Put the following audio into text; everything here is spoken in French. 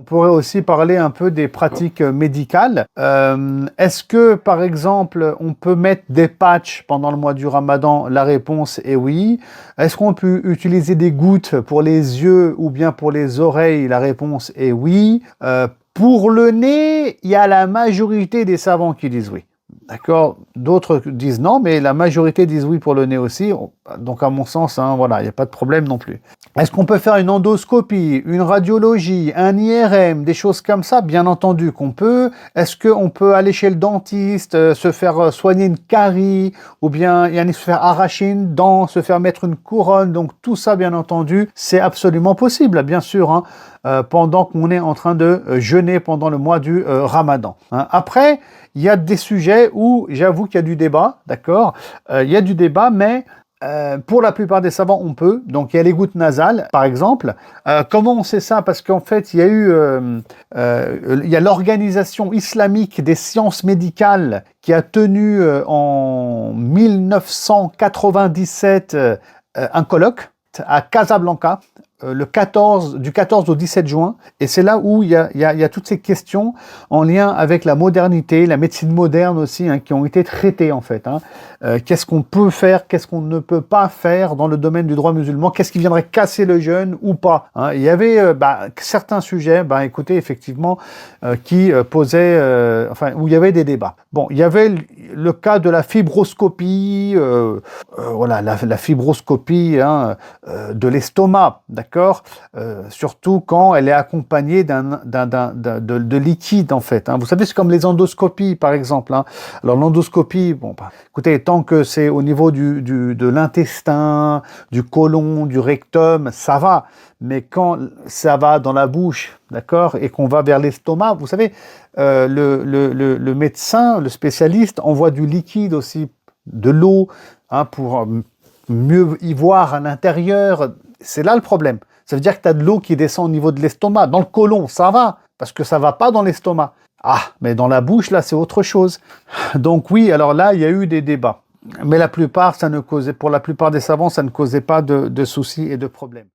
pourrait aussi parler un peu des pratiques médicales. Est-ce que, par exemple, on peut mettre des patchs pendant le mois du Ramadan? La réponse est oui. Est-ce qu'on peut utiliser des gouttes pour les yeux ou bien pour les oreilles? La réponse est oui. Pour le nez, il y a la majorité des savants qui disent oui. D'accord. D'autres disent non, mais la majorité disent oui pour le nez aussi. Donc, à mon sens, hein, voilà, il n'y a pas de problème non plus. Est-ce qu'on peut faire une endoscopie, une radiologie, un IRM, des choses comme ça? Bien entendu qu'on peut. Est-ce qu'on peut aller chez le dentiste, se faire soigner une carie, ou bien se faire arracher une dent, se faire mettre une couronne? Donc, tout ça, bien entendu, c'est absolument possible, bien sûr, hein, pendant qu'on est en train de jeûner pendant le mois du Ramadan. Hein. Après, il y a des sujets où j'avoue qu'il y a du débat, d'accord? Il y a du débat, mais pour la plupart des savants, on peut. Donc, il y a les gouttes nasales, par exemple. Comment on sait ça? Parce qu'en fait, il y a l'Organisation islamique des sciences médicales qui a tenu en 1997 un colloque à Casablanca. Du 14 au 17 juin, et c'est là où il y a toutes ces questions en lien avec la modernité, la médecine moderne aussi, hein, qui ont été traitées en fait. Hein. Qu'est-ce qu'on peut faire, qu'est-ce qu'on ne peut pas faire dans le domaine du droit musulman, qu'est-ce qui viendrait casser le jeûne ou pas. Hein. Il y avait certains sujets, écoutez, effectivement, qui posaient, où il y avait des débats. Bon, il y avait le cas de la fibroscopie, voilà, la fibroscopie hein, de l'estomac, d'accord, surtout quand elle est accompagnée de liquide en fait. Hein. Vous savez, c'est comme les endoscopies par exemple. Hein. Alors l'endoscopie, écoutez, tant que c'est au niveau de l'intestin, du côlon, du rectum, ça va. Mais quand ça va dans la bouche, d'accord, et qu'on va vers l'estomac, vous savez, le médecin, le spécialiste envoie du liquide aussi, de l'eau, hein, pour mieux y voir à l'intérieur. C'est là le problème. Ça veut dire que tu as de l'eau qui descend au niveau de l'estomac. Dans le côlon, ça va, parce que ça va pas dans l'estomac. Ah, mais dans la bouche, là, c'est autre chose. Donc oui, alors là, il y a eu des débats. Mais pour la plupart des savants, ça ne causait pas de soucis et de problèmes.